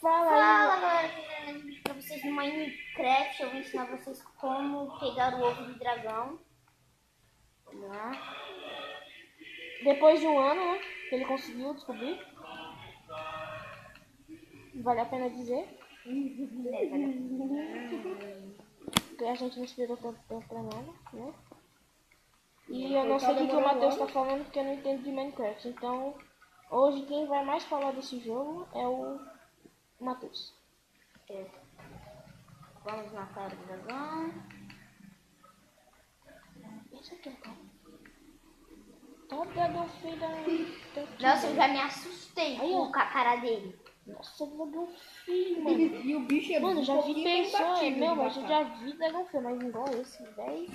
Fala galera, pra vocês no Minecraft eu vou ensinar vocês como pegar o ovo do dragão. Vamos lá. Depois de um ano, né, que ele conseguiu descobrir. Vale a pena dizer. Que a gente não esperou tanto tempo pra nada, né? E eu não sei o que o Matheus tá falando porque eu não entendo de Minecraft. Então, hoje quem vai mais falar desse jogo é o Matheus. Vamos matar o dragão. Esse aqui é o cara. Tá o dragão filho da... Nossa, eu já me assustei Aí, com ó. a cara dele. Nossa, o dragão filho, mano. E o bicho é Mano, já vi pessoas, meu, mas eu já vi dragão feio, mas igual esse, velho.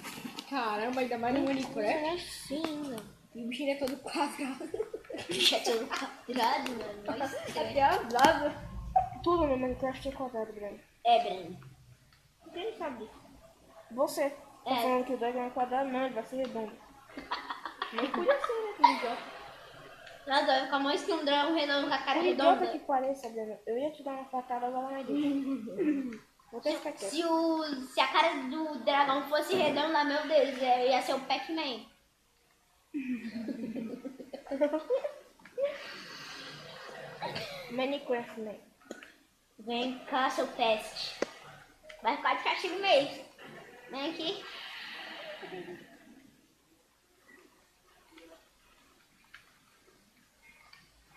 Caramba, ainda mais no Minecraft. É assim, né? E o bicho é todo quadrado. Já todo quadrado, mano. Mas Até as asas. Tudo no Minecraft é quadrado, Breno. é, Breno. Quem sabe disso? Você tá falando que o dragão é quadrado? Não, ele vai ser redondo. Nem podia ser, né, aquele idiota. Nada, vai ficar mais que um dragão redondo com a cara Por idiota redonda. que pareça, Breno, eu ia te dar uma facada agora, mas deixa. Vou até ficar quieto. Se a cara do dragão fosse redonda, meu Deus, eu ia ser o Pac-Man. Minecraft, né? Vem cá, seu peste. Vai ficar de castigo mesmo. Vem aqui.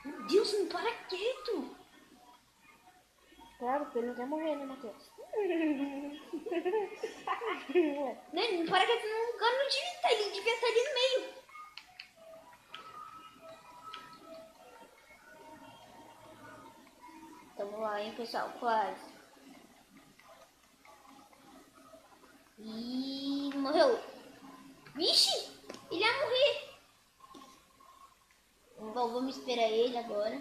Meu Deus, não para quieto. Claro, porque ele não quer morrer, né, Matheus? Não para quieto, não, o cara não devia estar, ele devia estar ali no meio. Então vamos lá, hein, pessoal, quase. Ih, morreu. Vixe, ele ia morrer. Bom, vamos esperar ele agora.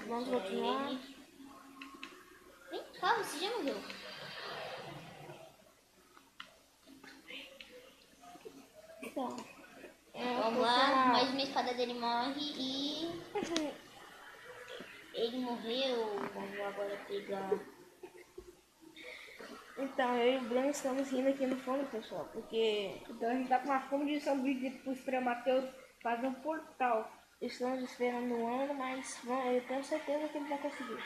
Vamos continuar. Vem cá, você já morreu. Então, Vamos lá, mais uma espada dele morre e... ele morreu. Vamos agora pegar... Então, eu e o Bruno estamos rindo aqui no fundo, pessoal, porque Então a gente tá com uma fome de sanduíche pro Espera Matheus fazer um portal. estamos esperando um ano, mas eu tenho certeza que ele vai conseguir.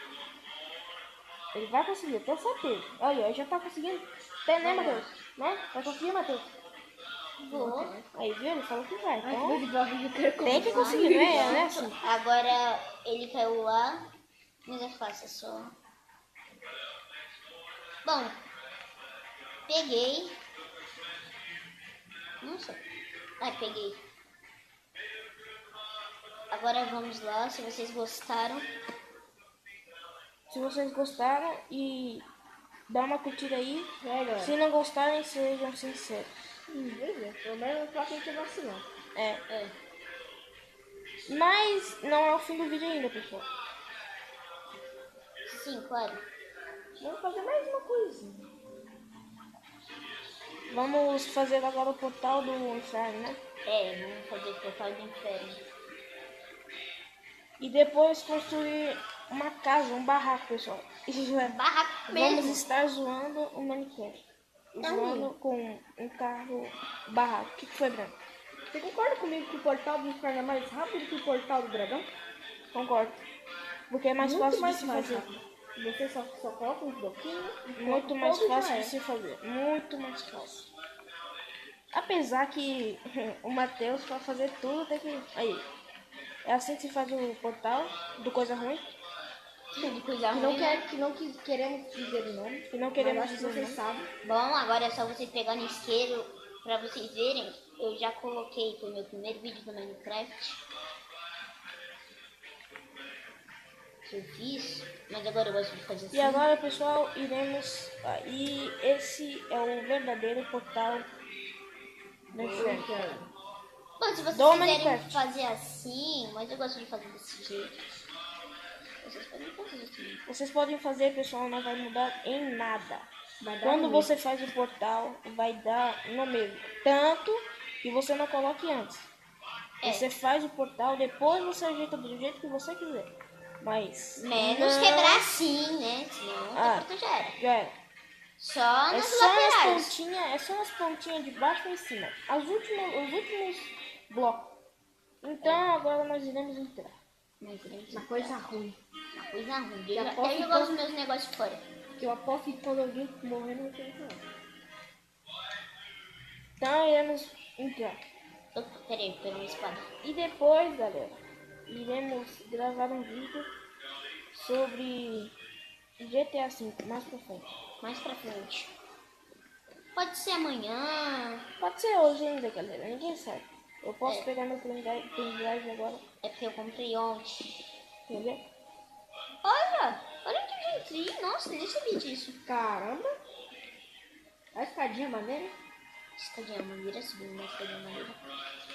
Ele vai conseguir, eu tenho certeza. Olha, ele já tá conseguindo. Tem, né, Matheus? Né? Vai conseguir, Matheus? Vou. Aí, viu? Ele falou que vai. Ai, Então, que de barriga, eu quero comer. tem que conseguir, né? É assim. Agora ele caiu lá. Mas é fácil, é só... Bom, peguei. Nossa. Ai, peguei. Agora vamos lá, se vocês gostaram. Se vocês gostaram e dá uma curtida aí. Galera. Se não gostarem, sejam sinceros. Beleza, pelo menos pra quem quer vacilar. É. Mas não é o fim do vídeo ainda, pessoal. Sim, claro. Vamos fazer mais uma coisinha. Vamos fazer agora o portal do inferno, né? Vamos fazer o portal do inferno. E depois construir uma casa, um barraco, pessoal. Barraco Vamos mesmo. estar zoando o Minecraft. Zoando com um carro barraco. O que foi, Branco? Você concorda comigo que o portal do inferno é mais rápido que o portal do dragão? Concordo. Porque é mais Muito fácil mais de se fácil. fazer. Você só coloca uns bloquinhos. e Muito coloca mais todo, já fácil é. de se fazer. Muito mais fácil. Apesar que o Matheus, pra fazer tudo, tem que... Aí. É assim que se faz o portal do Coisa Ruim. De coisa Que não, ruim, né? queremos dizer o nome. Que não queremos Mas acho que dizer vocês não. sabem. Bom, agora é só você pegar no isqueiro pra vocês verem. Eu já coloquei, foi meu primeiro vídeo do Minecraft. Que eu fiz, mas agora eu gosto de fazer assim. E agora, pessoal, iremos... E esse é o verdadeiro portal do inferno. Bom, se vocês Do quiserem Minecraft. fazer assim, mas eu gosto de fazer desse jeito. Vocês podem fazer assim. Vocês podem fazer, pessoal, não vai mudar em nada. Vai dar Quando no você faz o portal, vai dar no mesmo. Tanto que você não coloque antes. Você faz o portal, depois você ajeita do jeito que você quiser. Mas. Menos não- quebrar assim, né? Senão Ah. o portal já era. Já era. Só É nas só nas laterais. pontinhas, é só nas pontinhas de baixo e em cima. Os últimos blocos. Então agora nós iremos entrar. Mas, gente, Uma coisa ruim. uma coisa ruim. Já Eu posso até jogar os meus negócios fora. Que eu aposto que quando alguém morrer não tem nada. Então iremos entrar. Peraí, pegou uma espada. E depois, galera, iremos gravar um vídeo sobre GTA V mais pra frente. Mais pra frente. Pode ser amanhã. Pode ser hoje ainda, galera. Ninguém sabe. Eu posso É. pegar meu pendrive agora, É porque eu comprei ontem. entendeu? Olha que eu entrei. Nossa, nem sabia disso. Caramba! A escadinha maneira. Escadinha maneira, subindo uma escadinha maneira.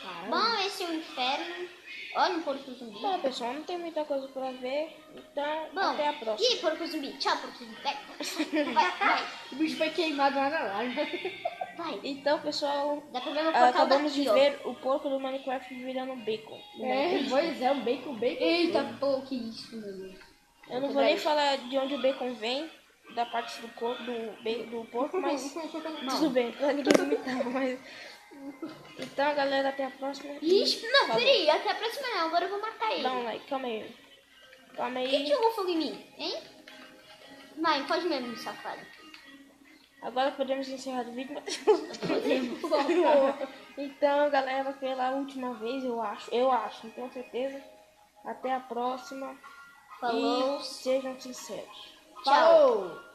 Caramba! Bom, esse é o inferno. Olha um porco zumbi. Bom, pessoal, não tem muita coisa pra ver. Então, Bom, até a e próxima. aí, porco zumbi? Tchau, porco zumbi. Vai. O bicho foi queimado lá na live. Vai. Então, pessoal, Dá pra ver meu portal acabamos daqui, de ó. ver o porco do Minecraft virando bacon. Pois é, um bacon. Eita, pô, que isso, meu Deus. Eu não vou nem falar de onde o bacon vem, da parte do corpo do porco, mas tudo bem, pra ninguém vomitar, mas... Então, galera, até a próxima. Ixi, não, Falou. peraí, até a próxima não, agora eu vou matar ele. Dá um like, calma aí. Calma Quem aí. jogou fogo em mim, hein? Vai, pode mesmo, safado. Agora podemos encerrar o vídeo. Então, galera, pela última vez, eu acho, não tenho certeza. Até a próxima. Falou. E sejam sinceros. Tchau. Falou!